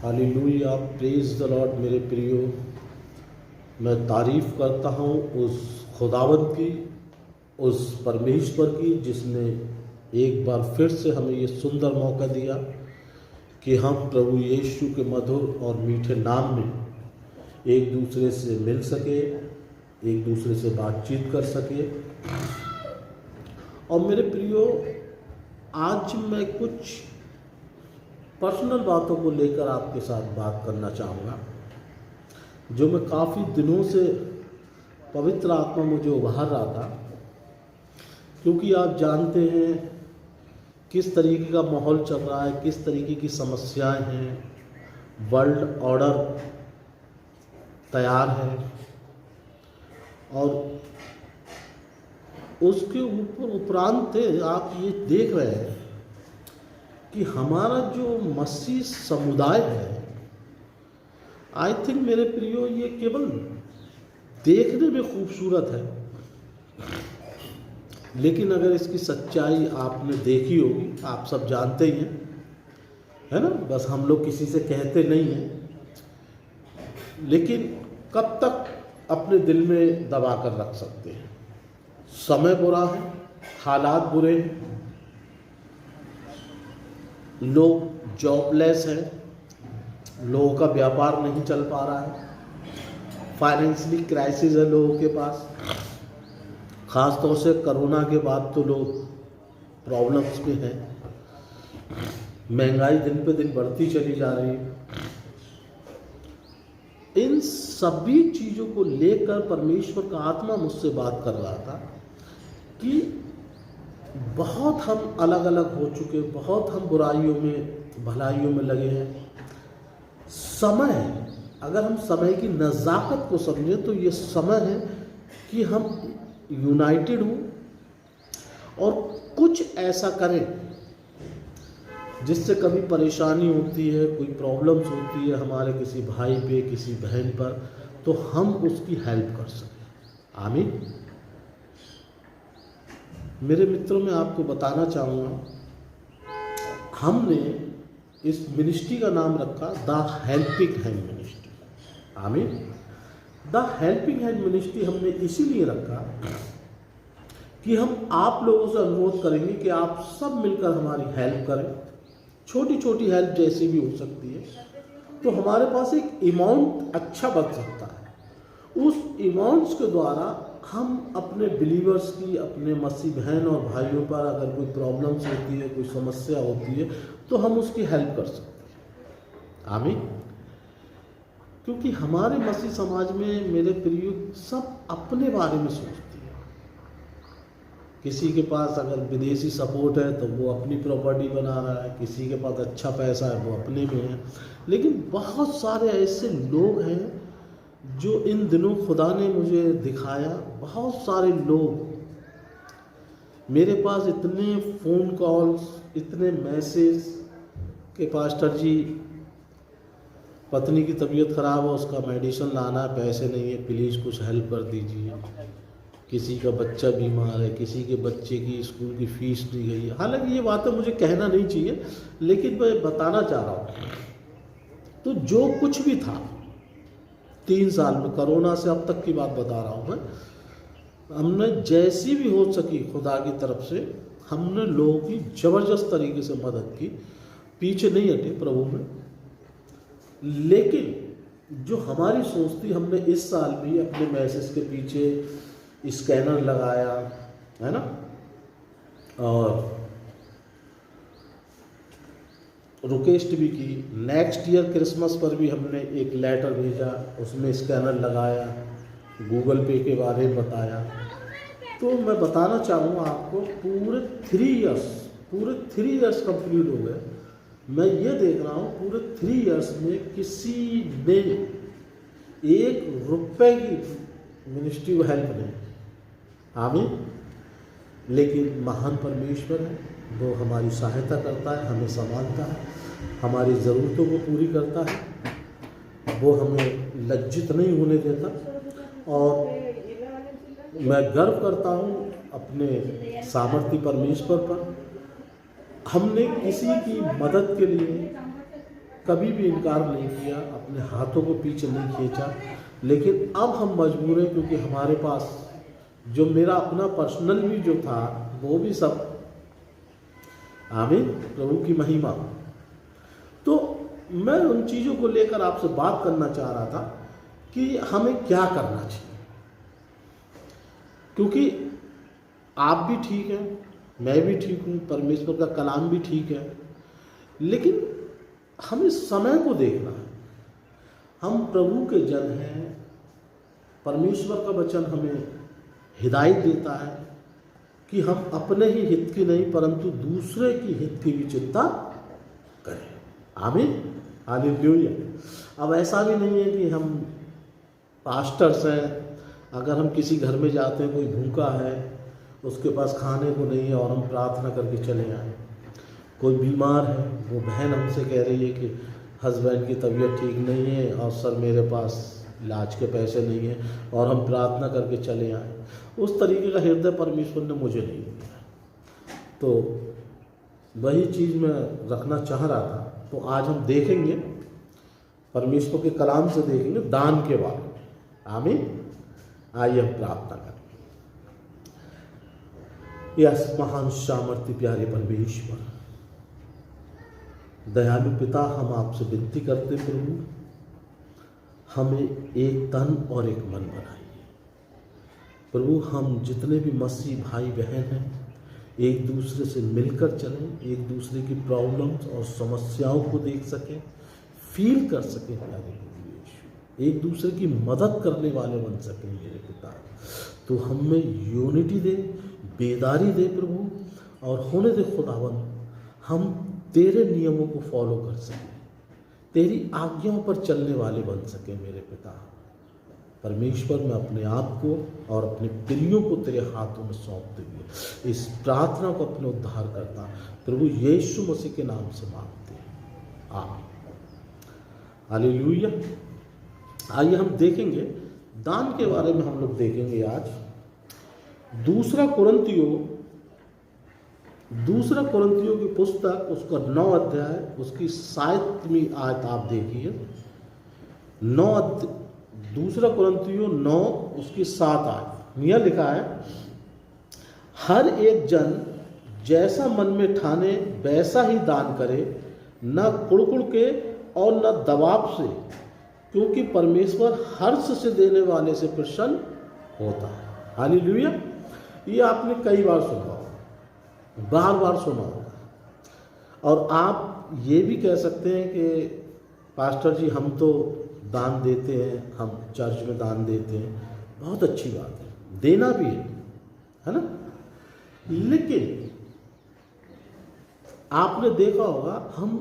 Hallelujah, praise the Lord. मेरे प्रियो, मैं तारीफ़ करता हूँ उस खुदावंद की, उस परमेश्वर की जिसने एक बार फिर से हमें ये सुंदर मौका दिया कि हम प्रभु यीशु के मधुर और मीठे नाम में एक दूसरे से मिल सके, एक दूसरे से बातचीत कर सके। और मेरे प्रियो, आज मैं कुछ पर्सनल बातों को लेकर आपके साथ बात करना चाहूँगा, जो मैं काफ़ी दिनों से पवित्र आत्मा मुझे उभार रहा था। क्योंकि आप जानते हैं किस तरीके का माहौल चल रहा है, किस तरीके की समस्याएं हैं, वर्ल्ड ऑर्डर तैयार है और उसके उपरांत आप ये देख रहे हैं कि हमारा जो मसीह समुदाय है, आई थिंक मेरे प्रियो, ये केवल देखने में खूबसूरत है, लेकिन अगर इसकी सच्चाई आपने देखी होगी, आप सब जानते ही हैं, है ना। बस हम लोग किसी से कहते नहीं हैं, लेकिन कब तक अपने दिल में दबा कर रख सकते हैं। समय बुरा है, हालात बुरे हैं, लोग जॉबलेस हैं, लोगों का व्यापार नहीं चल पा रहा है, फाइनेंशियली क्राइसिस है लोगों के पास। ख़ास तौर से कोरोना के बाद तो लोग प्रॉब्लम्स में हैं, महंगाई दिन पे दिन बढ़ती चली जा रही है। इन सभी चीज़ों को लेकर परमेश्वर का आत्मा मुझसे बात कर रहा था कि बहुत हम अलग अलग हो चुके, बहुत हम बुराइयों में भलाइयों में लगे हैं। समय, अगर हम समय की नज़ाकत को समझें तो ये समय है कि हम यूनाइटेड हों और कुछ ऐसा करें जिससे कभी परेशानी होती है, कोई प्रॉब्लम्स होती है हमारे किसी भाई पे, किसी बहन पर, तो हम उसकी हेल्प कर सकें। आमीन। मेरे मित्रों, मैं आपको बताना चाहूँगा, हमने इस मिनिस्ट्री का नाम रखा द हेल्पिंग हैंड मिनिस्ट्री। आमीन। द हेल्पिंग हैंड मिनिस्ट्री हमने इसीलिए रखा कि हम आप लोगों से अनुरोध करेंगे कि आप सब मिलकर हमारी हेल्प करें। छोटी छोटी हेल्प जैसी भी हो सकती है, तो हमारे पास एक अमाउंट अच्छा बच सकता है। उस अमाउंट्स के द्वारा हम अपने बिलीवर्स की, अपने मसीह बहन और भाइयों पर अगर कोई प्रॉब्लम्स होती है, कोई समस्या होती है, तो हम उसकी हेल्प कर सकते हैं। आमीन। क्योंकि हमारे मसीह समाज में मेरे प्रिय सब अपने बारे में सोचते हैं। किसी के पास अगर विदेशी सपोर्ट है तो वो अपनी प्रॉपर्टी बना रहा है, किसी के पास अच्छा पैसा है वो अपने में है। लेकिन बहुत सारे ऐसे लोग हैं जो इन दिनों खुदा ने मुझे दिखाया। बहुत सारे लोग मेरे पास इतने फ़ोन कॉल्स, इतने मैसेज कि पास्टर जी, पत्नी की तबीयत ख़राब है, उसका मेडिसिन लाना है, पैसे नहीं है, प्लीज़ कुछ हेल्प कर दीजिए। किसी का बच्चा बीमार है, किसी के बच्चे की स्कूल की फ़ीस दी गई है। हालांकि ये बातें मुझे कहना नहीं चाहिए, लेकिन मैं बताना चाह रहा हूँ। तो जो कुछ भी था 3 साल में, कोरोना से अब तक की बात बता रहा हूँ मैं, हमने जैसी भी हो सकी खुदा की तरफ से हमने लोगों की ज़बरदस्त तरीके से मदद की, पीछे नहीं हटे प्रभु में। लेकिन जो हमारी सोच थी, हमने इस साल भी अपने मैसेज के पीछे स्कैनर लगाया, है ना, और रिक्वेस्ट भी की। नेक्स्ट ईयर क्रिसमस पर भी हमने एक लेटर भेजा, उसमें स्कैनर लगाया, गूगल पे के बारे में बताया। तो मैं बताना चाहूँगा आपको, पूरे 3 इयर्स कंप्लीट हो गए। मैं ये देख रहा हूँ पूरे 3 इयर्स में किसी ने 1 रुपए की मिनिस्ट्री को हेल्प नहीं। आमीन। लेकिन महान परमेश्वर है, वो हमारी सहायता करता है, हमें संभालता है, हमारी ज़रूरतों को पूरी करता है, वो हमें लज्जित नहीं होने देता। और मैं गर्व करता हूँ अपने सामर्थी परमेश्वर पर। हमने किसी की मदद के लिए कभी भी इनकार नहीं किया, अपने हाथों को पीछे नहीं खींचा। लेकिन अब हम मजबूर हैं क्योंकि हमारे पास जो मेरा अपना पर्सनल भी जो था वो भी सब, आमीन, प्रभु की महिमा। तो मैं उन चीज़ों को लेकर आपसे बात करना चाह रहा था कि हमें क्या करना चाहिए, क्योंकि आप भी ठीक हैं, मैं भी ठीक हूँ, परमेश्वर का कलाम भी ठीक है, लेकिन हमें समय को देखना है। हम प्रभु के जन हैं, परमेश्वर का वचन हमें हिदायत देता है कि हम अपने ही हित की नहीं परंतु दूसरे की हित की भी चिंता करें। आमीन, हालेलुया। अब ऐसा भी नहीं है कि हम पास्टर्स हैं, अगर हम किसी घर में जाते हैं, कोई भूखा है, उसके पास खाने को नहीं है और हम प्रार्थना करके चले आए। कोई बीमार है, वो बहन हमसे कह रही है कि हस्बैंड की तबीयत ठीक नहीं है और सर मेरे पास इलाज के पैसे नहीं हैं, और हम प्रार्थना करके चले आए। उस तरीके का हृदय परमेश्वर ने मुझे नहीं दिया। तो वही चीज़ मैं रखना चाह रहा था। तो आज हम देखेंगे, परमेश्वर के कलाम से देखेंगे दान के बारे में। आमीन। आइए हम प्रार्थना करें। यस महान सामर्थ्य प्यारे परमेश्वर, दयालु पिता, हम आपसे विनती करते प्रभु, हमें एक तन और एक मन बनाइए प्रभु। हम जितने भी मसीह भाई बहन हैं, एक दूसरे से मिलकर चलें, एक दूसरे की प्रॉब्लम्स और समस्याओं को देख सकें, फील कर सकें प्यारे प्रभु यीशु, एक दूसरे की मदद करने वाले बन सकें मेरे पिता। तो हमें यूनिटी दे, बेदारी दे प्रभु, और होने दे खुदावन हम तेरे नियमों को फॉलो कर सकें, तेरी आज्ञाओं पर चलने वाले बन सकें मेरे पिता। परमेश्वर, मैं अपने आप को और अपने प्रियों को तेरे हाथों में सौंपते हुए इस प्रार्थना को अपने उद्धार करता प्रभु यीशु मसीह के नाम से मांगते हैं, आमीन। हालेलुया। आइए हम देखेंगे दान के बारे में। हम लोग देखेंगे आज दूसरा कुरिन्थियों की पुस्तक, उसका 9 अध्याय, उसकी 7वीं आयत आप देखिए। दूसरा कुरिन्थियों 9 उसकी 7 आयत यह लिखा है, हर एक जन जैसा मन में ठाने वैसा ही दान करे, न कुड़कुड़ के और न दबाव से, क्योंकि परमेश्वर हर्ष से देने वाले से प्रसन्न होता है। हालेलुया। ये आपने कई बार सुना होगा, बार बार सुना होगा, और आप ये भी कह सकते हैं कि पास्टर जी हम तो दान देते हैं, हम चर्च में दान देते हैं, बहुत अच्छी बात है, देना भी है ना। लेकिन आपने देखा होगा, हम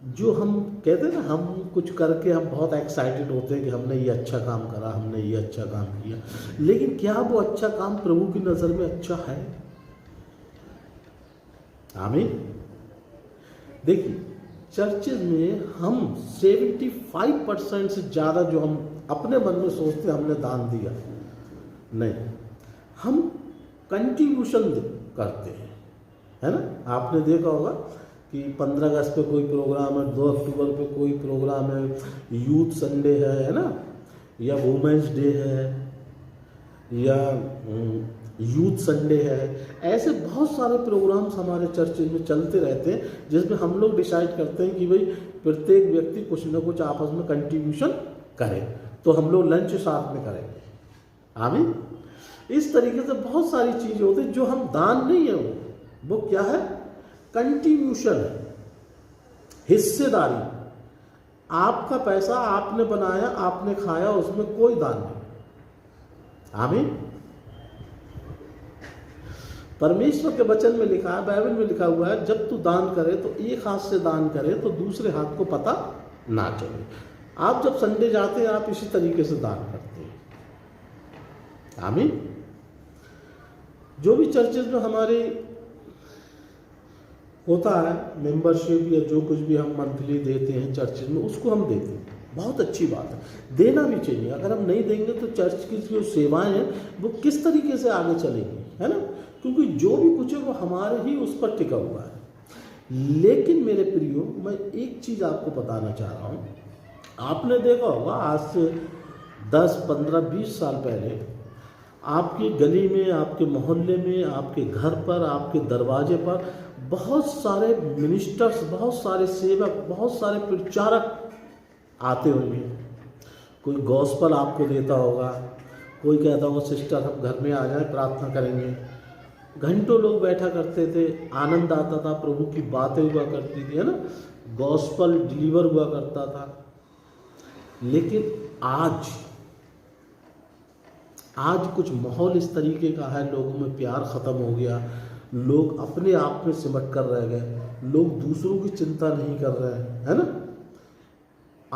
कहते हैं ना, हम कुछ करके हम बहुत एक्साइटेड होते हैं कि हमने ये अच्छा काम करा, हमने ये अच्छा काम किया, लेकिन क्या वो अच्छा काम प्रभु की नज़र में अच्छा है? आमीन। देखिए, चर्चेज में हम 75% से ज़्यादा जो हम अपने मन में सोचते हैं हमने दान दिया, नहीं, हम कंट्रीब्यूशन करते हैं, है ना। आपने देखा होगा कि 15 अगस्त पे कोई प्रोग्राम है, 2 अक्टूबर पे कोई प्रोग्राम है, यूथ संडे है ना, या वुमेंस डे है, या यूथ संडे है। ऐसे बहुत सारे प्रोग्राम्स हमारे चर्चेज में चलते रहते हैं, जिसमें हम लोग डिसाइड करते हैं कि भाई प्रत्येक व्यक्ति कुछ ना कुछ आपस में कंट्रीब्यूशन करे, तो हम लोग लंच साथ में करेंगे। आमीन। इस तरीके से बहुत सारी चीज़ें होती हैं जो हम दान नहीं है, वो क्या है? कंट्रीब्यूशन है, हिस्सेदारी। आपका पैसा आपने बनाया, आपने खाया, उसमें कोई दान नहीं। आमीन। परमेश्वर के वचन में लिखा है, बाइबल में लिखा हुआ है, जब तू दान करे तो एक हाथ से दान करे तो दूसरे हाथ को पता ना चले। आप जब संडे जाते हैं, आप इसी तरीके से दान करते हैं। आमीन। जो भी चर्चेज में हमारे होता है मेंबरशिप या जो कुछ भी हम मंथली देते हैं चर्चेज में, उसको हम देते हैं, बहुत अच्छी बात है, देना भी चाहिए। अगर हम नहीं देंगे तो चर्च की जो सेवाएं हैं वो किस तरीके से आगे चलेंगी, है ना, क्योंकि जो भी कुछ है वो हमारे ही उस पर टिका हुआ है। लेकिन मेरे प्रियो, मैं एक चीज़ आपको बताना चाह रहा हूँ। आपने देखा होगा आज से 10, 15, 20 साल पहले आपकी गली में, आपके मोहल्ले में, आपके घर पर, आपके दरवाजे पर बहुत सारे मिनिस्टर्स, बहुत सारे सेवक, बहुत सारे प्रचारक आते होंगे। कोई गॉस्पेल आपको देता होगा, कोई कहता होगा सिस्टर हम घर में आ जाए, प्रार्थना करेंगे। घंटों लोग बैठा करते थे, आनंद आता था, प्रभु की बातें हुआ करती थी, है ना, गॉस्पेल डिलीवर हुआ करता था। लेकिन आज कुछ माहौल इस तरीके का है, लोगों में प्यार ख़त्म हो गया, लोग अपने आप में सिमट कर रह गए, लोग दूसरों की चिंता नहीं कर रहे हैं, है ना।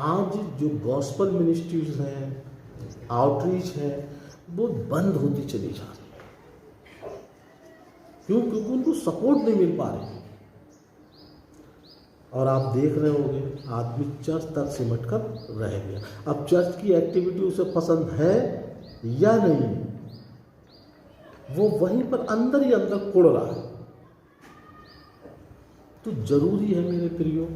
आज जो गॉस्पेल मिनिस्ट्रीज हैं, आउटरीच है, वो बंद होती चली जा रही है। क्यों? क्योंकि उनको सपोर्ट नहीं मिल पा रही। और आप देख रहे होंगे आदमी चर्च तक सिमट कर रह गया। अब चर्च की एक्टिविटी उसे पसंद है या नहीं, वो वहीं पर अंदर ही अंदर कुड़ रहा है। तो जरूरी है मेरे प्रियो,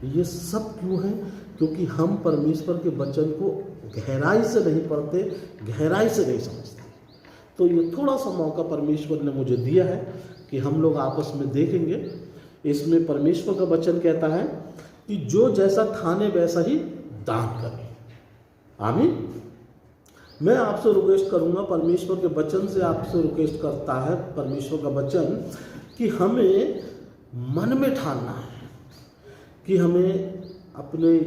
ये सब क्यों है? क्योंकि हम परमेश्वर के वचन को गहराई से नहीं पढ़ते, गहराई से नहीं समझते। तो ये थोड़ा सा मौका परमेश्वर ने मुझे दिया है कि हम लोग आपस में देखेंगे। इसमें परमेश्वर का वचन कहता है कि जो जैसा ठाने वैसा ही दान करे। आमीन। मैं आपसे रिक्वेस्ट करूंगा, परमेश्वर के वचन से आपसे रिक्वेस्ट करता है परमेश्वर का वचन, कि हमें मन में ठानना है कि हमें अपने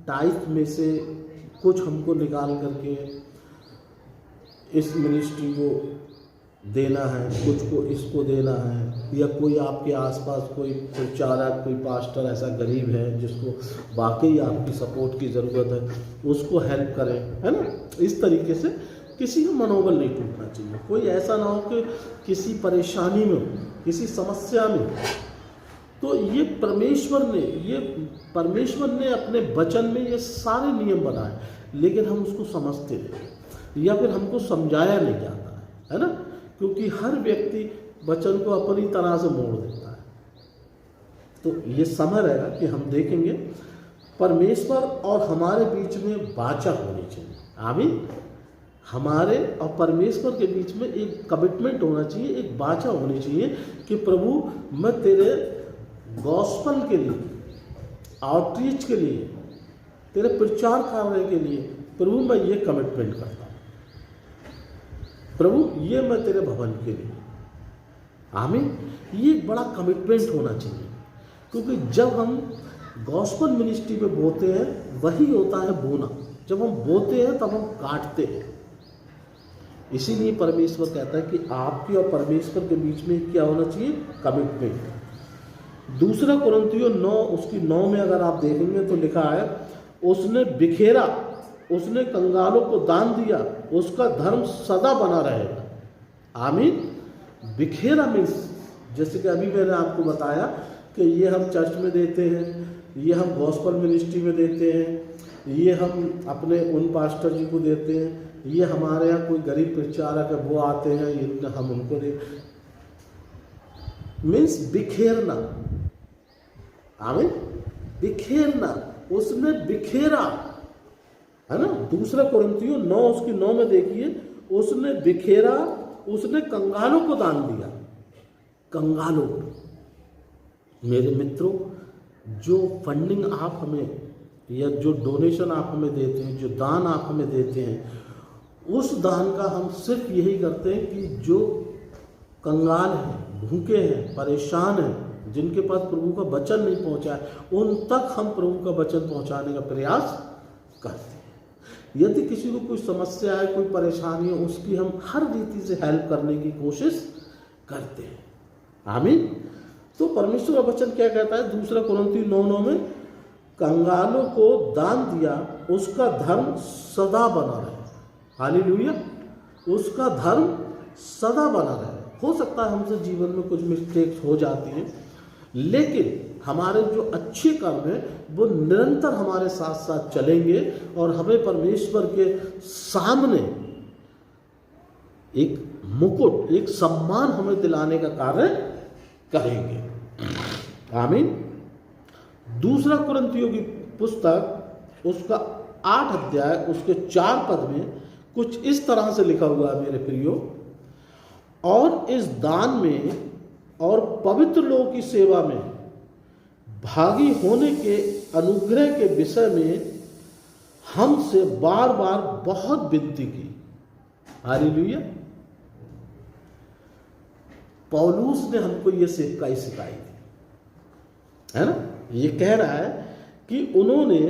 टाइप में से कुछ हमको निकाल करके इस मिनिस्ट्री को देना है, कुछ को इसको देना है। या कोई आपके आसपास कोई प्रचारक, कोई पास्टर ऐसा गरीब है जिसको वाकई आपकी सपोर्ट की ज़रूरत है, उसको हेल्प करें, है ना। इस तरीके से किसी का मनोबल नहीं टूटना चाहिए। कोई ऐसा ना हो कि किसी परेशानी में हो, किसी समस्या में। तो ये परमेश्वर ने अपने वचन में ये सारे नियम बनाए, लेकिन हम उसको समझते नहीं, या फिर हमको समझाया नहीं जाता है ना। क्योंकि हर व्यक्ति वचन को अपनी तरह से मोड़ देता है। तो ये समय रहेगा कि हम देखेंगे परमेश्वर और हमारे बीच में वाचा होनी चाहिए। आमीन। हमारे और परमेश्वर के बीच में एक कमिटमेंट होना चाहिए, एक वाचा होनी चाहिए कि प्रभु मैं तेरे गॉस्पेल के लिए, आउटरीच के लिए, तेरे प्रचार कार्य के लिए प्रभु मैं ये कमिटमेंट करता हूँ। प्रभु ये मैं तेरे भवन के लिए। आमीन। ये एक बड़ा कमिटमेंट होना चाहिए, क्योंकि जब हम गॉस्पेल मिनिस्ट्री में बोते हैं, वही होता है बोना। जब हम बोते हैं तब हम काटते हैं। इसीलिए परमेश्वर कहता है कि आपके और परमेश्वर के बीच में क्या होना चाहिए? कमिटमेंट। दूसरा कुरिन्थियों 9 उसकी 9 में अगर आप देखेंगे तो लिखा है, उसने बिखेरा, उसने कंगालों को दान दिया, उसका धर्म सदा बना रहेगा। आमीन। बिखेरा मीन्स, जैसे कि अभी मैंने आपको बताया कि ये हम चर्च में देते हैं, ये हम गॉस्पेल मिनिस्ट्री में देते हैं, ये हम अपने उन पास्टर जी को देते हैं, ये हमारे यहाँ कोई गरीब प्रचारक है वो आते हैं, ये हम उनको दे। मीन्स बिखेरना। आमीन। बिखेरना, उसने बिखेरा, है ना। दूसरा कुरिन्थियों 9 उसकी 9 में देखिए, उसने बिखेरा, उसने कंगालों को दान दिया। कंगालों। मेरे मित्रों, जो फंडिंग आप हमें या जो डोनेशन आप हमें देते हैं, जो दान आप हमें देते हैं, उस दान का हम सिर्फ यही करते हैं कि जो कंगाल हैं, भूखे हैं, परेशान हैं, जिनके पास प्रभु का वचन नहीं पहुंचा है, उन तक हम प्रभु का वचन पहुंचाने का प्रयास करते हैं। यदि किसी को कोई समस्या है, कोई परेशानी है, उसकी हम हर रीति से हेल्प करने की कोशिश करते हैं। आमीन। तो परमेश्वर का वचन क्या कहता है? दूसरा कुरिन्थियों 9:9 में, कंगालों को दान दिया, उसका धर्म सदा बना रहे। हालेलुया। उसका धर्म सदा बना रहे। हो सकता है हमसे जीवन में कुछ मिस्टेक्स हो जाती हैं, लेकिन हमारे जो अच्छे कर्म हैं वो निरंतर हमारे साथ साथ चलेंगे और हमें परमेश्वर के सामने एक मुकुट, एक सम्मान हमें दिलाने का कार्य करेंगे। आमीन। दूसरा कुरिन्थियों की पुस्तक उसका 8 अध्याय उसके 4 पद में कुछ इस तरह से लिखा हुआ है मेरे प्रियो, और इस दान में और पवित्र लोगों की सेवा में भागी होने के अनुग्रह के विषय में हमसे बार बार बहुत विनती की। हालेलुया। पौलुस ने हमको ये सेवकाई सिखाई थी, है ना। ये कह रहा है कि उन्होंने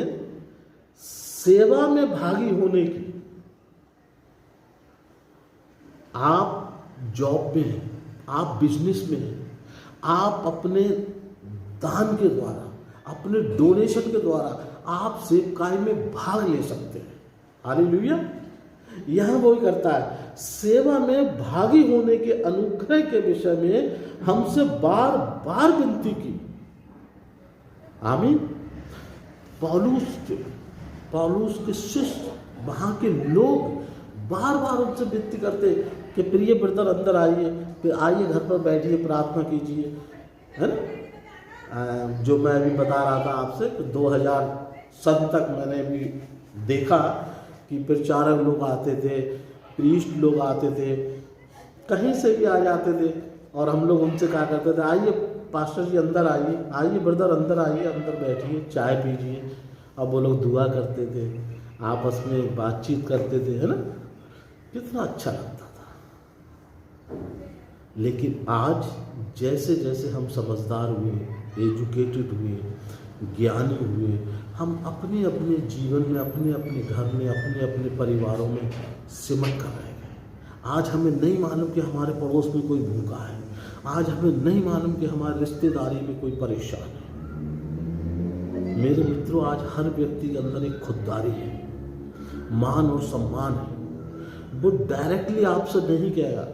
सेवा में भागी होने की, आप जॉब में हैं, आप बिजनेस में हैं, आप अपने दान के द्वारा, अपने डोनेशन के द्वारा आप सेवकाई में भाग ले सकते हैं। हालेलुया। यह वो ही करता है, सेवा में भागी होने के अनुग्रह के विषय में हमसे बार बार विनती की। आमीन। पौलुस के शिष्य, वहां के लोग बार बार उनसे विनती करते कि प्रिय ब्रदर अंदर आइए, फिर आइए घर पर बैठिए, प्रार्थना कीजिए, है ना। जो मैं अभी बता रहा था आपसे, 2007 तक मैंने भी देखा कि प्रचारक लोग आते थे, प्रीस्ट लोग आते थे, कहीं से भी आ जाते थे, और हम लोग उनसे कहा करते थे, आइए पास्टर जी अंदर आइए, आइए ब्रदर अंदर आइए, अंदर बैठिए, चाय पीजिए। अब वो लोग दुआ करते थे, आपस में बातचीत करते थे, है ना। कितना अच्छा लगता था। लेकिन आज जैसे जैसे हम समझदार हुए, एजुकेटेड हुए, ज्ञानी हुए, हम अपने अपने जीवन में, अपने अपने घर में, अपने अपने परिवारों में सिमट कर रह गए। आज हमें नहीं मालूम कि हमारे पड़ोस में कोई भूखा है, आज हमें नहीं मालूम कि हमारे रिश्तेदारी में कोई परेशान है। मेरे मित्रों, आज हर व्यक्ति के अंदर एक खुददारी है, मान और सम्मान है। वो डायरेक्टली आपसे नहीं कहेगा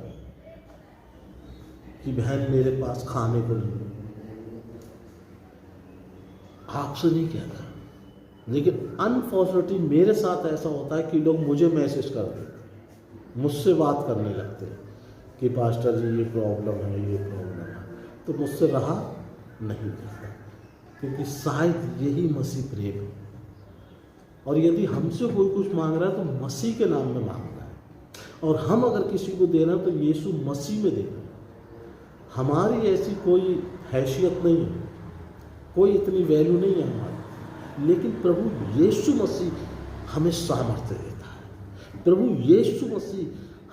कि बहन मेरे पास खाने को नहीं, आपसे नहीं कहता। लेकिन अनफॉर्चुनेटली मेरे साथ ऐसा होता है कि लोग मुझे मैसेज कर देते, मुझसे बात करने लगते हैं कि पास्टर जी ये प्रॉब्लम है, ये प्रॉब्लम है, तो मुझसे रहा नहीं जाता, क्योंकि शायद यही मसीह प्रेम है। और यदि हमसे कोई कुछ मांग रहा है तो मसीह के नाम में मांग रहा है, और हम अगर किसी को दे रहे हैं तो यीशु मसीह में दे रहे हैं। हमारी ऐसी कोई हैसियत नहीं है, कोई इतनी वैल्यू नहीं है हमारी, लेकिन प्रभु यीशु मसीह हमें सामर्थ्य देता है, प्रभु यीशु मसीह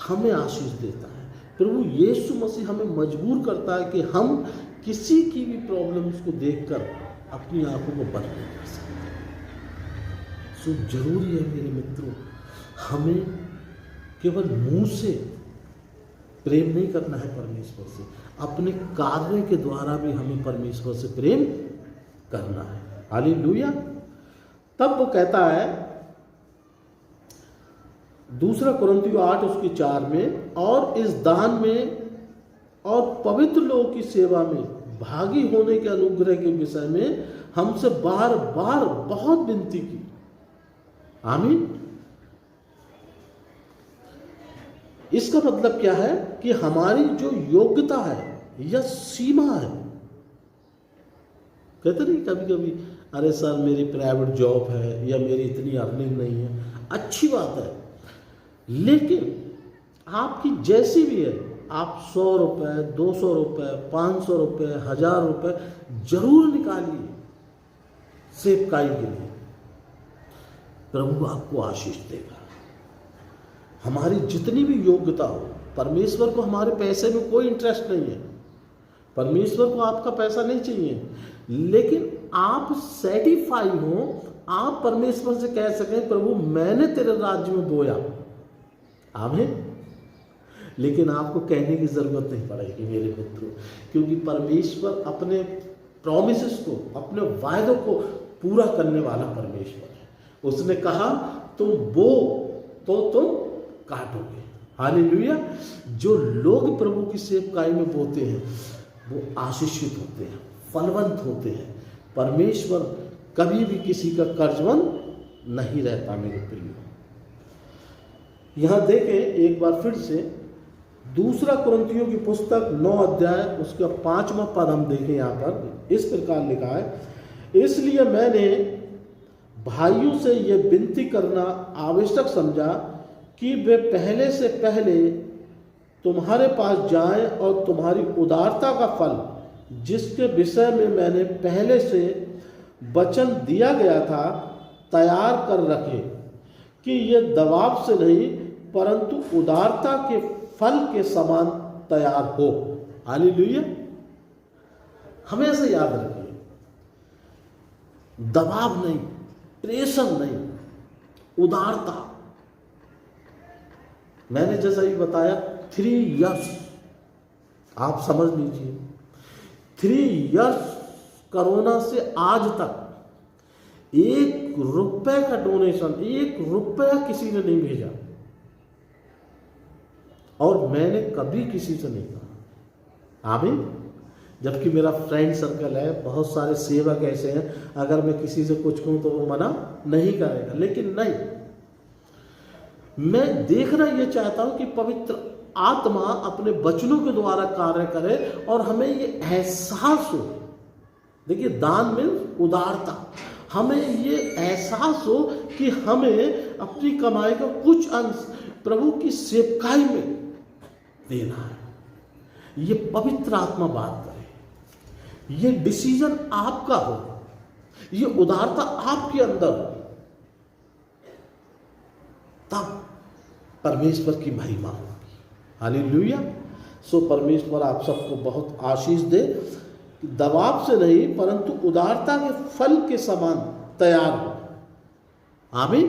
हमें आशीष देता है, प्रभु यीशु मसीह हमें मजबूर करता है कि हम किसी की भी प्रॉब्लम्स को देखकर अपनी आंखों को बंद नहीं कर सकते। सो जरूरी है मेरे मित्रों, हमें केवल मुंह से प्रेम नहीं करना है परमेश्वर से, अपने कार्य के द्वारा भी हमें परमेश्वर से प्रेम करना है। हालेलुया। तब वो कहता है, दूसरा कुरिन्थियों 8 उसके 4 में, और इस दान में और पवित्र लोगों की सेवा में भागी होने के अनुग्रह के विषय में हमसे बार बार बहुत विनती की। आमीन। इसका मतलब क्या है कि हमारी जो योग्यता है या सीमा है, कहते नहीं कभी कभी, अरे सर मेरी प्राइवेट जॉब है या मेरी इतनी अर्निंग नहीं है, अच्छी बात है, लेकिन आपकी जैसी भी है, आप 100 रुपये, 200 रुपये, 500 रुपये, 1000 रुपये जरूर निकालिए सेवकाई के लिए, प्रभु आपको आशीष देगा। हमारी जितनी भी योग्यता हो, परमेश्वर को हमारे पैसे में कोई इंटरेस्ट नहीं है, परमेश्वर को आपका पैसा नहीं चाहिए, लेकिन आप सेटिस्फाई हो, आप परमेश्वर से कह सकें प्रभु मैंने तेरे राज्य में बोया। आमीन। लेकिन आपको कहने की जरूरत नहीं पड़ेगी मेरे मित्रों, क्योंकि परमेश्वर अपने प्रॉमिसेस को, अपने वायदों को पूरा करने वाला परमेश्वर है। उसने कहा तुम बो तो तुम काटोगे। हालेलुया। जो लोग प्रभु की सेवकाई में बोते हैं वो आशीषित होते हैं, फलवंत होते हैं। परमेश्वर कभी भी किसी का कर्जवंत नहीं रहता मेरे प्रियो। यहां देखें एक बार फिर से दूसरा कुरिन्थियों की पुस्तक 9 अध्याय उसका 5वां पद हम देखें। यहाँ पर इस प्रकार लिखा है, इसलिए मैंने भाइयों से यह विनती करना आवश्यक समझा कि वे पहले से पहले तुम्हारे पास जाएं और तुम्हारी उदारता का फल, जिसके विषय में मैंने पहले से वचन दिया गया था, तैयार कर रखें कि यह दबाव से नहीं परंतु उदारता के फल के समान तैयार हो। हालेलुया। हमेशा याद रखिए, दबाव नहीं, प्रेशर नहीं, उदारता। मैंने जैसा ही बताया 3 इयर्स आप समझ लीजिए, 3 इयर्स कोरोना से आज तक 1 रुपए का डोनेशन, 1 रुपया किसी ने नहीं भेजा, और मैंने कभी किसी से नहीं कहा। आमीन। जबकि मेरा फ्रेंड सर्कल है, बहुत सारे सेवक ऐसे हैं, अगर मैं किसी से कुछ कहूं तो वो मना नहीं करेगा, लेकिन नहीं, मैं देखना ये चाहता हूं कि पवित्र आत्मा अपने वचनों के द्वारा कार्य करे और हमें ये एहसास हो। देखिए, दान में उदारता, हमें ये एहसास हो कि हमें अपनी कमाई का कुछ अंश प्रभु की सेवकाई में देना है। ये पवित्र आत्मा बात करे, ये डिसीजन आपका हो, ये उदारता आपके अंदर हो, तब परमेश्वर की महिमा होगी। हालेलुया। सो परमेश्वर आप सबको बहुत आशीष दे। दबाव से नहीं परंतु उदारता के फल के समान तैयार हो। आमीन।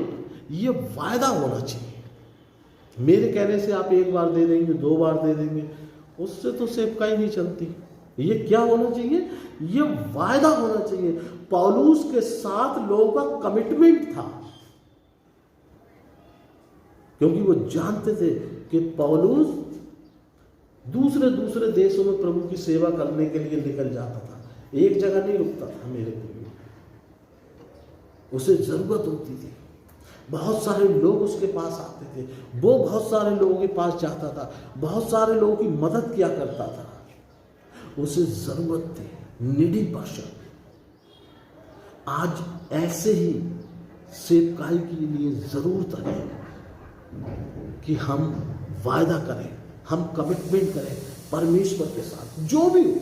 ये वायदा होना चाहिए। मेरे कहने से आप 1 बार दे देंगे, 2 बार दे देंगे, उससे तो सेवकाई नहीं चलती। ये क्या होना चाहिए? ये वायदा होना चाहिए। पौलुस के साथ लोगों का कमिटमेंट था, क्योंकि वो जानते थे कि पौलुस दूसरे देशों में प्रभु की सेवा करने के लिए निकल जाता था, एक जगह नहीं रुकता था मेरे लिए। उसे जरूरत होती थी, बहुत सारे लोग उसके पास आते थे, वो बहुत सारे लोगों के पास जाता था, बहुत सारे लोगों की मदद किया करता था। उसे जरूरत थी, नीडी पर्सन। आज ऐसे ही सेवकाई के लिए जरूरत है कि हम वायदा करें, हम कमिटमेंट करें परमेश्वर के साथ। जो भी हो,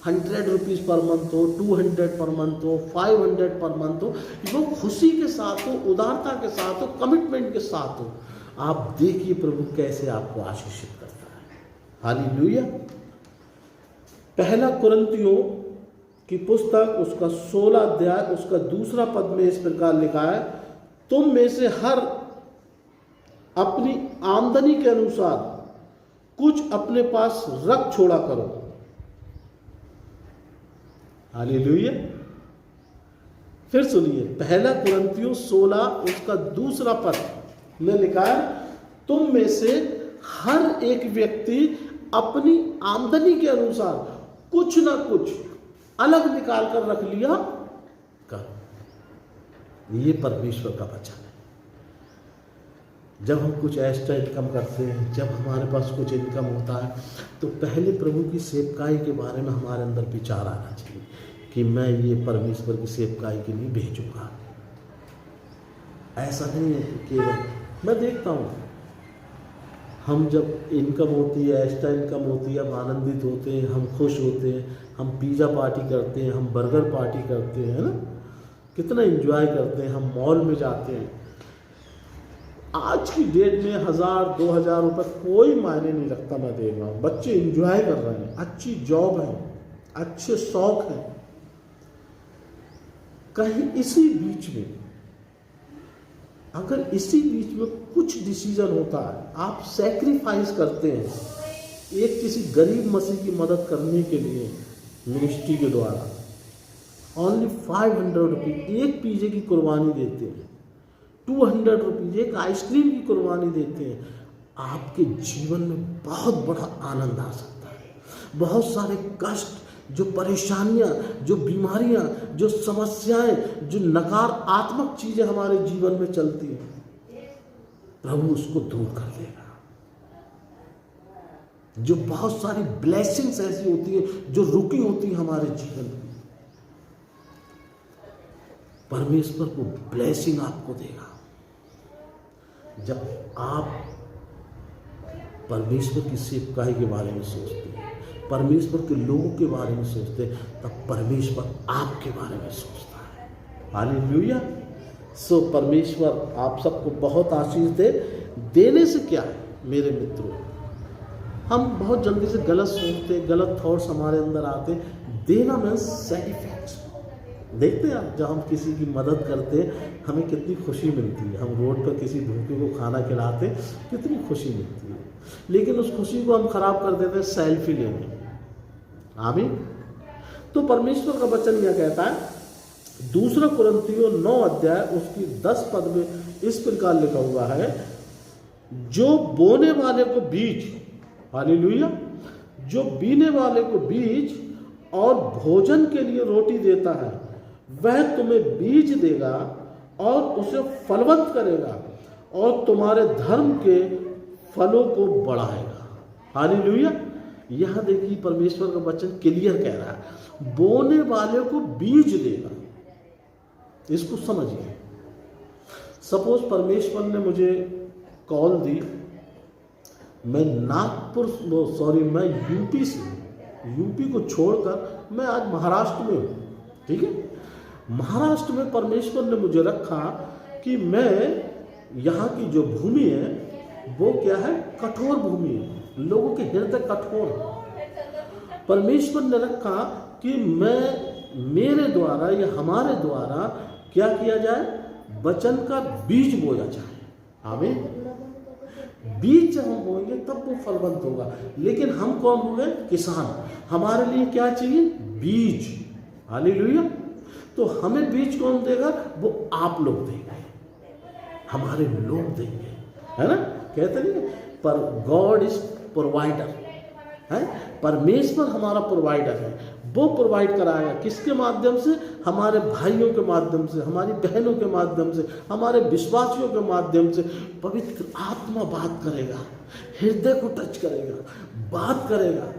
100 रुपीज़ पर मंथ हो, 200 पर मंथ हो, 500 पर मंथ हो, वो खुशी के साथ हो, उदारता के साथ हो, कमिटमेंट के साथ हो। आप देखिए प्रभु कैसे आपको आशीषित करता है। हालेलुया। पहला कुरिन्थियों की पुस्तक उसका 16 अध्याय उसका 2 पद में इस प्रकार लिखा है, तुम में से हर अपनी आमदनी के अनुसार कुछ अपने पास रख छोड़ा करो। हालेलुया। फिर सुनिए, पहला कुरिन्थियों 16 उसका 2 पद में लिखा है, तुम में से हर एक व्यक्ति अपनी आमदनी के अनुसार कुछ ना कुछ अलग निकाल कर रख लिया कर। ये परमेश्वर का वचन है। जब हम कुछ एक्स्ट्रा इनकम करते हैं, जब हमारे पास कुछ इनकम होता है, तो पहले प्रभु की सेवकाई के बारे में हमारे अंदर विचार आना चाहिए कि मैं ये परमेश्वर की सेवकाई के लिए भेजूंगा। ऐसा नहीं है कि केवल मैं देखता हूँ, हम जब इनकम होती है, एक्स्ट्रा इनकम होती है, हम आनंदित होते हैं, हम खुश होते हैं, हम पिज़्ज़ा पार्टी करते हैं, हम बर्गर पार्टी करते हैं, है ना, कितना एंजॉय करते हैं, हम मॉल में जाते हैं। आज की डेट में 1000-2000 रुपये कोई मायने नहीं रखता। मैं देख रहा हूँ बच्चे एंजॉय कर रहे हैं, अच्छी जॉब है, अच्छे शौक हैं। कहीं इसी बीच में, अगर इसी बीच में कुछ डिसीजन होता है, आप सैक्रिफाइस करते हैं एक किसी गरीब मसीह की मदद करने के लिए मिनिस्ट्री के द्वारा, ओनली 500 रुपीज़ एक पिज़्ज़े की कुर्बानी देते हैं, 200 रुपीज़ एक आइसक्रीम की कुर्बानी देते हैं, आपके जीवन में बहुत बड़ा आनंद आ सकता है। बहुत सारे कष्ट, जो परेशानियां, जो बीमारियां, जो समस्याएं, जो नकारात्मक चीजें हमारे जीवन में चलती हैं, प्रभु उसको दूर कर देगा। जो बहुत सारी ब्लेसिंग्स ऐसी होती है जो रुकी होती है हमारे जीवन में, परमेश्वर को ब्लेसिंग आपको देगा। जब आप परमेश्वर की सेवकाई के बारे में सोचते हैं, परमेश्वर के लोगों के बारे में सोचते हैं, तब परमेश्वर आपके बारे में सोचता है। हालेलुया। सो परमेश्वर आप सबको बहुत आशीष दे। देने से क्या है मेरे मित्रों, हम बहुत जल्दी से गलत सोचते, गलत थॉट्स हमारे अंदर आते। देना में सेटिस्फैक्शन। देखते हैं आप, जब हम किसी की मदद करते हैं हमें कितनी खुशी मिलती है। हम रोड पर किसी भूखे को खाना खिलाते कितनी खुशी मिलती है, लेकिन उस खुशी को हम खराब कर देते हैं सेल्फी लेने। आमीन। तो परमेश्वर का वचन यह कहता है, दूसरा कुरिन्थियों 9 अध्याय उसकी 10 पद में इस प्रकार लिखा हुआ है, जो बोने वाले को बीज, हालेलुया, जो बीने वाले को बीज और भोजन के लिए रोटी देता है, वह तुम्हें बीज देगा और उसे फलवंत करेगा और तुम्हारे धर्म के फलों को बढ़ाएगा। हालेलुया। यह देखिए परमेश्वर का वचन क्लियर कह रहा है, बोने वाले को बीज देगा। इसको समझिए। सपोज परमेश्वर ने मुझे कॉल दी, मैं मैं यूपी को छोड़कर मैं आज महाराष्ट्र में हूँ। ठीक है, महाराष्ट्र में परमेश्वर ने मुझे रखा कि मैं यहाँ की जो भूमि है वो क्या है, कठोर भूमि है, लोगों के हृदय कठोर है। परमेश्वर ने रखा कि मेरे द्वारा या हमारे द्वारा क्या किया जाए, वचन का बीज बोया जाए। आमीन। बीज जब हम बोएंगे तब वो फलवंत होगा। लेकिन हम कौन हो गए, किसान। हमारे लिए क्या चाहिए, बीज। हालेलुया। तो हमें बीज कौन देगा, वो आप लोग देंगे, हमारे लोग देंगे, है ना। कहते नहीं पर गॉड इज प्रोवाइडर है, परमेश्वर हमारा प्रोवाइडर है। वो प्रोवाइड कराएगा किसके माध्यम से, हमारे भाइयों के माध्यम से, हमारी बहनों के माध्यम से, हमारे विश्वासियों के माध्यम से। पवित्र आत्मा बात करेगा, हृदय को टच करेगा, बात करेगा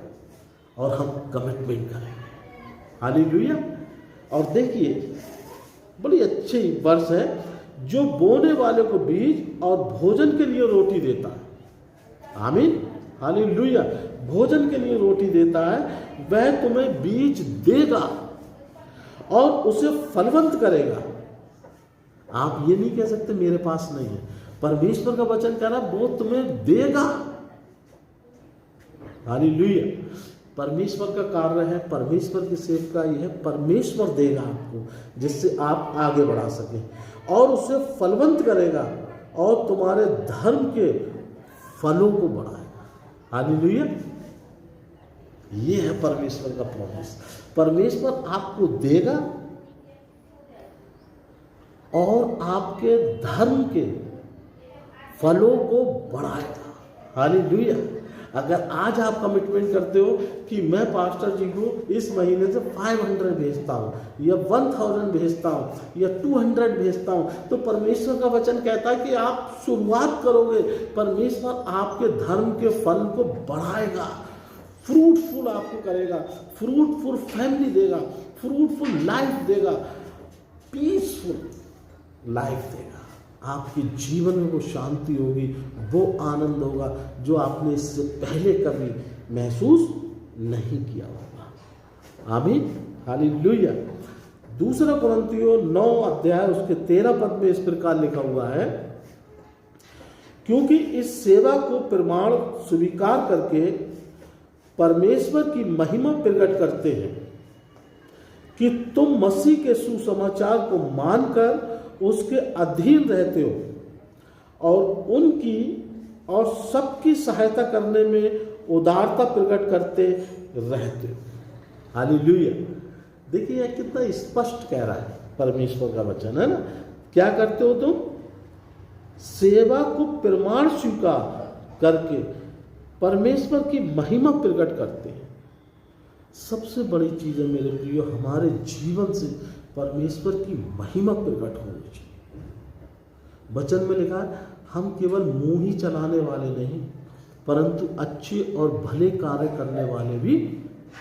और हम कमिटमेंट करेंगे। हालेलुया। और देखिए बड़ी अच्छी वर्ष है, जो बोने वाले को बीज और भोजन के लिए रोटी देता है। आमीन। हालेलुया। भोजन के लिए रोटी देता है, वह तुम्हें बीज देगा और उसे फलवंत करेगा। आप ये नहीं कह सकते मेरे पास नहीं है, परमेश्वर का वचन कह रहा वो तुम्हें देगा। हालेलुया। परमेश्वर का कार्य है, परमेश्वर की सेवकाई है, परमेश्वर देगा आपको जिससे आप आगे बढ़ा सकें, और उसे फलवंत करेगा और तुम्हारे धर्म के फलों को बढ़ाएगा। हालेलुया। ये है परमेश्वर का प्रॉमिस। परमेश्वर आपको देगा और आपके धर्म के फलों को बढ़ाएगा। हालेलुया। अगर आज आप कमिटमेंट करते हो कि मैं पास्टर जी को इस महीने से 500 भेजता हूँ या 1000 भेजता हूँ या 200 भेजता हूँ, तो परमेश्वर का वचन कहता है कि आप शुरुआत करोगे, परमेश्वर आपके धर्म के फल को बढ़ाएगा, फ्रूटफुल आपको करेगा, फ्रूटफुल फैमिली देगा, फ्रूटफुल लाइफ देगा, पीसफुल लाइफ देगा। आपके जीवन में वो शांति होगी, वो आनंद होगा जो आपने इससे पहले कभी महसूस नहीं किया होगा। आमीन। हालेलुया। दूसरा कुरिन्थियों 9 अध्याय उसके 13 पद में इस प्रकार लिखा हुआ है, क्योंकि इस सेवा को प्रमाण स्वीकार करके परमेश्वर की महिमा प्रकट करते हैं कि तुम मसीह के सुसमाचार को मानकर उसके अधीन रहते हो और उनकी और सबकी सहायता करने में उदारता प्रकट करते रहते हो। हालेलुया। देखिए यह कितना स्पष्ट कह रहा है परमेश्वर का वचन, है ना। क्या करते हो तुम, सेवा को प्रमाण स्वीकार करके परमेश्वर की महिमा प्रकट करते हैं। सबसे बड़ी चीज है मेरे प्रियो, हमारे जीवन से परमेश्वर की महिमा प्रकट होनी चाहिए। वचन में लिखा है हम केवल मुंह ही चलाने वाले नहीं, परंतु अच्छे और भले कार्य करने वाले भी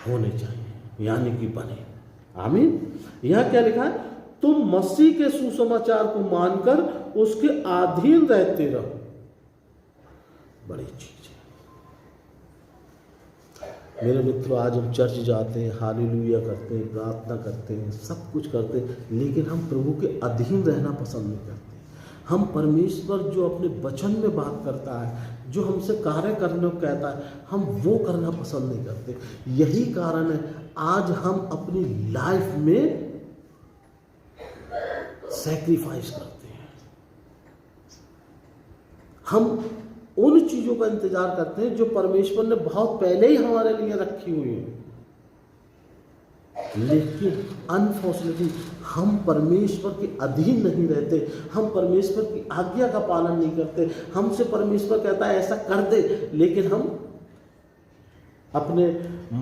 होने चाहिए, यानी कि बने। आमीन। यह क्या लिखा है? तुम मसीह के सुसमाचार को मानकर उसके अधीन रहते रहो। बड़ी चीज है मेरे मित्रों। आज हम चर्च जाते हैं, हालेलुया करते हैं, प्रार्थना करते हैं, सब कुछ करते हैं, लेकिन हम प्रभु के अधीन रहना पसंद नहीं करते। हम परमेश्वर जो अपने वचन में बात करता है, जो हमसे कार्य करने को कहता है, हम वो करना पसंद नहीं करते। यही कारण है आज हम अपनी लाइफ में सैक्रिफाइस करते हैं। हम उन चीजों का इंतजार करते हैं जो परमेश्वर ने बहुत पहले ही हमारे लिए रखी हुई है, लेकिन अनफॉर्चुनेटली हम परमेश्वर के अधीन नहीं रहते। हम परमेश्वर की आज्ञा का पालन नहीं करते। हमसे परमेश्वर कहता है ऐसा कर दे, लेकिन हम अपने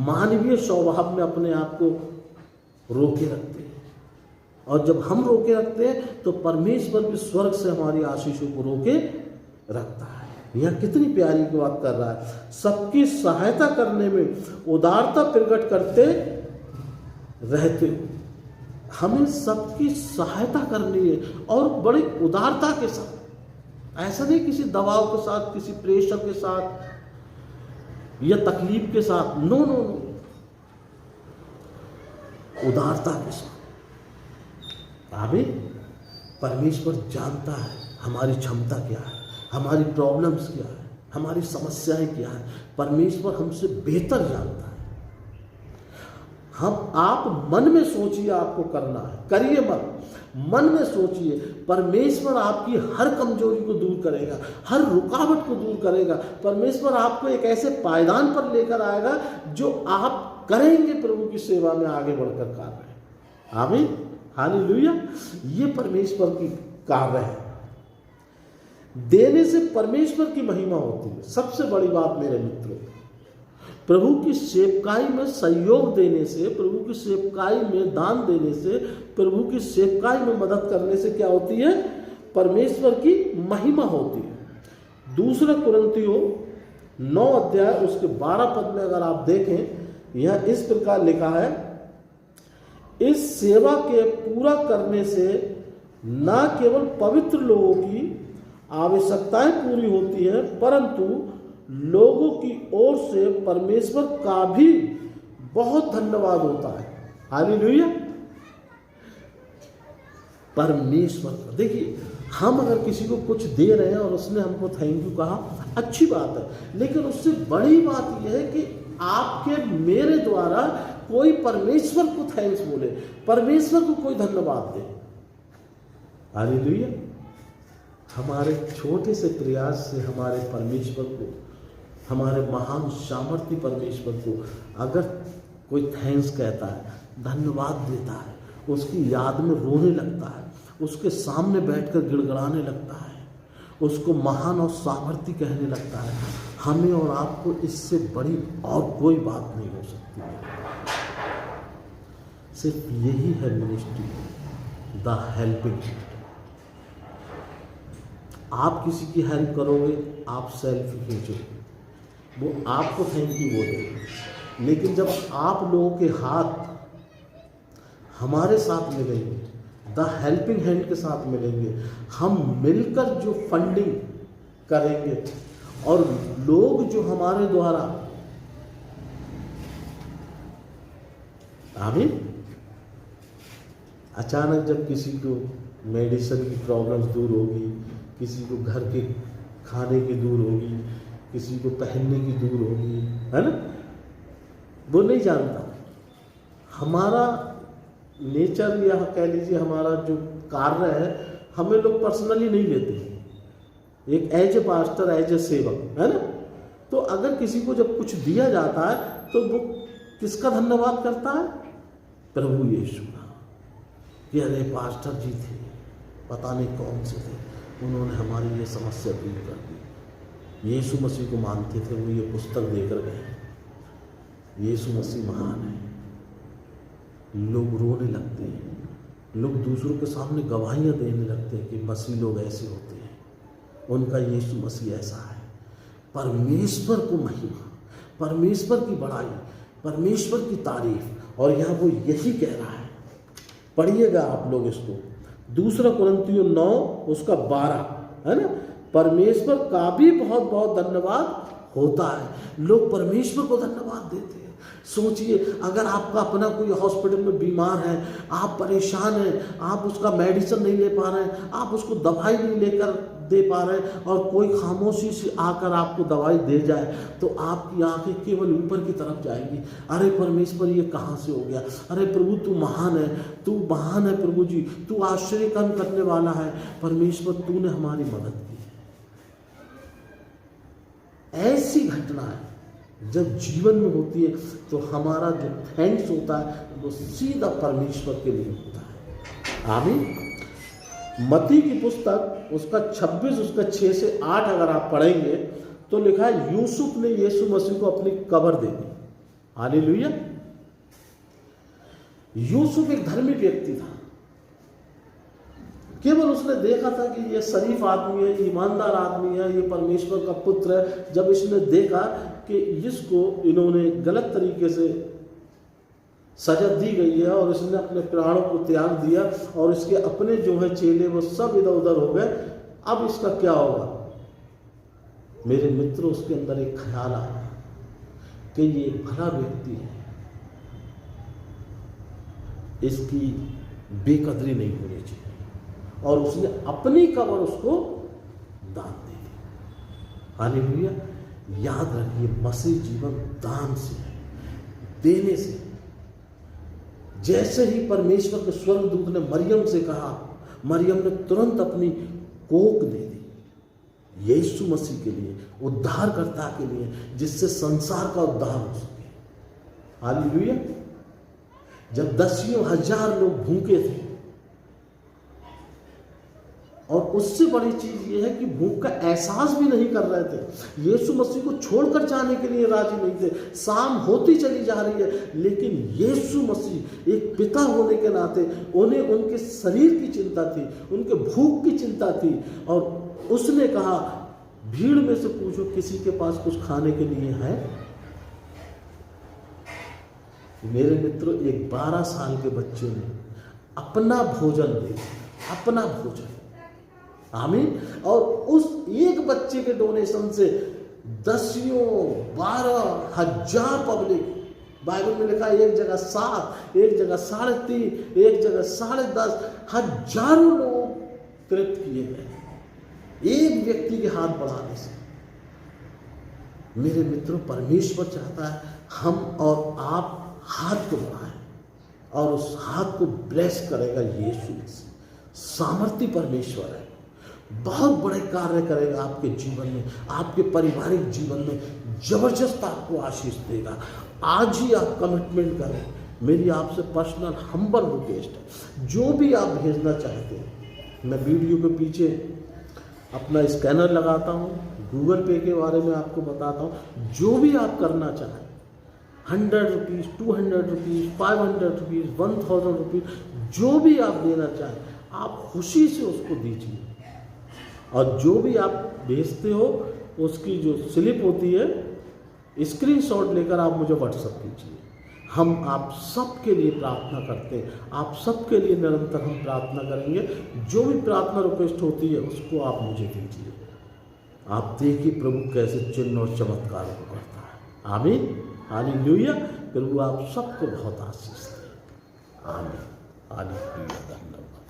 मानवीय स्वभाव में अपने आप को रोके रखते हैं। और जब हम रोके रखते हैं तो परमेश्वर भी स्वर्ग से हमारी आशीषों को रोके रखता है। यह कितनी प्यारी की बात कर रहा है। सबकी सहायता करने में उदारता प्रकट करते रहते हो। हमें सबकी सहायता करनी है और बड़ी उदारता के साथ। ऐसा नहीं किसी दबाव के साथ, किसी प्रेशर के साथ या तकलीफ के साथ। नो नो नो, उदारता के साथ। आमीन। परमेश्वर जानता है हमारी क्षमता क्या है, हमारी प्रॉब्लम्स क्या है, हमारी समस्याएं क्या है। परमेश्वर हमसे बेहतर जानता है। आप मन में सोचिए आपको करना है, करिए मत। मन में सोचिए, परमेश्वर आपकी हर कमजोरी को दूर करेगा, हर रुकावट को दूर करेगा। परमेश्वर आपको एक ऐसे पायदान पर लेकर आएगा जो आप करेंगे प्रभु की सेवा में आगे बढ़कर कार्य। आमीन, हालेलुया। ये परमेश्वर की कार्य है। देने से परमेश्वर की महिमा होती है। सबसे बड़ी बात मेरे मित्रों, प्रभु की सेवकाई में सहयोग देने से, प्रभु की सेवकाई में दान देने से, प्रभु की सेवकाई में मदद करने से क्या होती है? परमेश्वर की महिमा होती है। दूसरा कुरिन्थियों 9 अध्याय उसके 12 पद में अगर आप देखें, यह इस प्रकार लिखा है, इस सेवा के पूरा करने से न केवल पवित्र लोगों की आवश्यकताएं पूरी होती है, परंतु लोगों की ओर से परमेश्वर का भी बहुत धन्यवाद होता है। हालेलुया। परमेश्वर का, देखिए, हम अगर किसी को कुछ दे रहे हैं और उसने हमको थैंक यू कहा, अच्छी बात है, लेकिन उससे बड़ी बात यह है कि आपके मेरे द्वारा कोई परमेश्वर को थैंक्स बोले, परमेश्वर को कोई धन्यवाद दे। हालेलुया। हमारे छोटे से प्रयास से हमारे परमेश्वर को, हमारे महान सामर्थ्य परमेश्वर को अगर कोई थैंक्स कहता है, धन्यवाद देता है, उसकी याद में रोने लगता है, उसके सामने बैठकर गिड़गिड़ाने लगता है, उसको महान और सामर्थ्य कहने लगता है, हमें और आपको इससे बड़ी और कोई बात नहीं हो सकती है। सिर्फ यही है मिनिस्ट्री, द हेल्पिंग। आप किसी की हेल्प करोगे, आप सेल्फ खींचोगे, वो आपको थैंक यू बोलेंगे। लेकिन जब आप लोगों के हाथ हमारे साथ मिलेंगे, द हेल्पिंग हैंड के साथ मिलेंगे, हम मिलकर जो फंडिंग करेंगे और लोग जो हमारे द्वारा, आमीन, अचानक जब किसी को मेडिसिन की प्रॉब्लम्स दूर होगी, किसी को घर के खाने की दूर होगी, किसी को पहनने की दूर होगी, है ना, वो नहीं जानता। हमारा नेचर या कह लीजिए हमारा जो कार्य है, हमें लोग पर्सनली नहीं लेते हैं, एक as a pastor, as a सेवक, है ना। तो अगर किसी को जब कुछ दिया जाता है तो वो किसका धन्यवाद करता है? प्रभु यीशु का। कि अरे पास्टर जी थे, पता नहीं कौन से थे, उन्होंने हमारी ये समस्या दूर कर दी। यीशु मसीह को मानते थे, वो ये पुस्तक देकर गए। यीशु मसीह महान है। लोग रोने लगते हैं, लोग दूसरों के सामने गवाहियाँ देने लगते हैं कि मसीह लोग ऐसे होते हैं, उनका यीशु मसीह ऐसा है। परमेश्वर को महिमा, परमेश्वर की बड़ाई, परमेश्वर की तारीफ। और यहाँ वो यही कह रहा है, पढ़िएगा आप लोग इसको, 2 कुरिन्थियों 9 उसका 12, है ना। परमेश्वर का भी बहुत बहुत धन्यवाद होता है। लोग परमेश्वर को धन्यवाद देते हैं। सोचिए, अगर आपका अपना कोई हॉस्पिटल में बीमार है, आप परेशान हैं, आप उसका मेडिसिन नहीं ले पा रहे हैं, आप उसको दवाई नहीं लेकर दे पा रहे हैं, और कोई खामोशी से आकर आपको दवाई दे जाए, तो आपकी आंखें केवल ऊपर की तरफ जाएंगी। अरे परमेश्वर, ये कहाँ से हो गया? अरे प्रभु, तू महान है, तू महान है प्रभु जी, तू आश्चर्य काम करने वाला है। परमेश्वर, तूने हमारी मदद की। ऐसी घटनाएं जब जीवन में होती है तो हमारा जो थैंक्स होता है वो सीधा परमेश्वर के लिए होता है। आमीन। मत्ती की पुस्तक उसका 26 उसका 6 से 8 अगर आप पढ़ेंगे तो लिखा है, यूसुफ ने यीशु मसीह को अपनी कब्र दे दी। हालेलुया। यूसुफ एक धर्मी व्यक्ति था। केवल उसने देखा था कि ये शरीफ आदमी है, ईमानदार आदमी है, ये परमेश्वर का पुत्र है। जब इसने देखा कि इसको इन्होंने गलत तरीके से सजा दी गई है और इसने अपने प्राणों को त्याग दिया और इसके अपने जो है चेले वो सब इधर उधर हो गए, अब इसका क्या होगा? मेरे मित्रों, उसके अंदर एक ख्याल आया कि ये एक भला व्यक्ति है, इसकी बेकदरी नहीं होनी चाहिए, और उसने अपनी कब्र उसको दान दे दी। हालेलुया। याद रखिए, मसीह जीवन दान से है, देने से। जैसे ही परमेश्वर के स्वर्गदूत ने मरियम से कहा, मरियम ने तुरंत अपनी कोख दे दी यीशु मसीह के लिए, उद्धारकर्ता के लिए, जिससे संसार का उद्धार हो सके। हालेलुया। जब 10,000 लोग भूखे थे, और उससे बड़ी चीज ये है कि भूख का एहसास भी नहीं कर रहे थे, यीशु मसीह को छोड़कर जाने के लिए राजी नहीं थे। शाम होती चली जा रही है, लेकिन यीशु मसीह एक पिता होने के नाते उन्हें उनके शरीर की चिंता थी, उनके भूख की चिंता थी। और उसने कहा, भीड़ में से पूछो किसी के पास कुछ खाने के लिए है? मेरे मित्रों, एक 12 साल के बच्चे ने अपना भोजन दे दिया, अपना भोजन। आमीन। और उस एक बच्चे के डोनेशन से 10,000-12,000 पब्लिक, बाइबल में लिखा है एक जगह 7, एक जगह 3.5, एक जगह 10.5, हजारों लोग तृप्त किए गए एक व्यक्ति के हाथ बढ़ाने से। मेरे मित्रों, परमेश्वर चाहता है हम और आप हाथ को बढ़ाएं, और उस हाथ को ब्लेस करेगा यीशु मसीह। सामर्थी परमेश्वर है, बहुत बड़े कार्य करेगा आपके जीवन में, आपके पारिवारिक जीवन में जबरदस्त आपको आशीष देगा। आज ही आप कमिटमेंट करें। मेरी आपसे पर्सनल हम्बल रिक्वेस्ट है, जो भी आप भेजना चाहते हैं, मैं वीडियो के पीछे अपना स्कैनर लगाता हूँ, गूगल पे के बारे में आपको बताता हूँ। जो भी आप करना चाहें, 100 रुपीज़, 200 रुपीज़, 500 रुपीज़, 1000 रुपीज़, जो भी आप देना चाहें, आप खुशी से उसको दीजिए। और जो भी आप भेजते हो उसकी जो स्लिप होती है, स्क्रीनशॉट लेकर आप मुझे व्हाट्सएप कीजिए। हम आप सबके लिए प्रार्थना करते हैं, आप सबके लिए निरंतर हम प्रार्थना करेंगे। जो भी प्रार्थना रिक्वेस्ट होती है उसको आप मुझे दीजिए। आप देखिए प्रभु कैसे चिन्ह और चमत्कार को करता है। आमीन। हालेलुया। प्रभु आप सबको बहुत आशीष दें। आमीन। हालेलुया। धन्यवाद।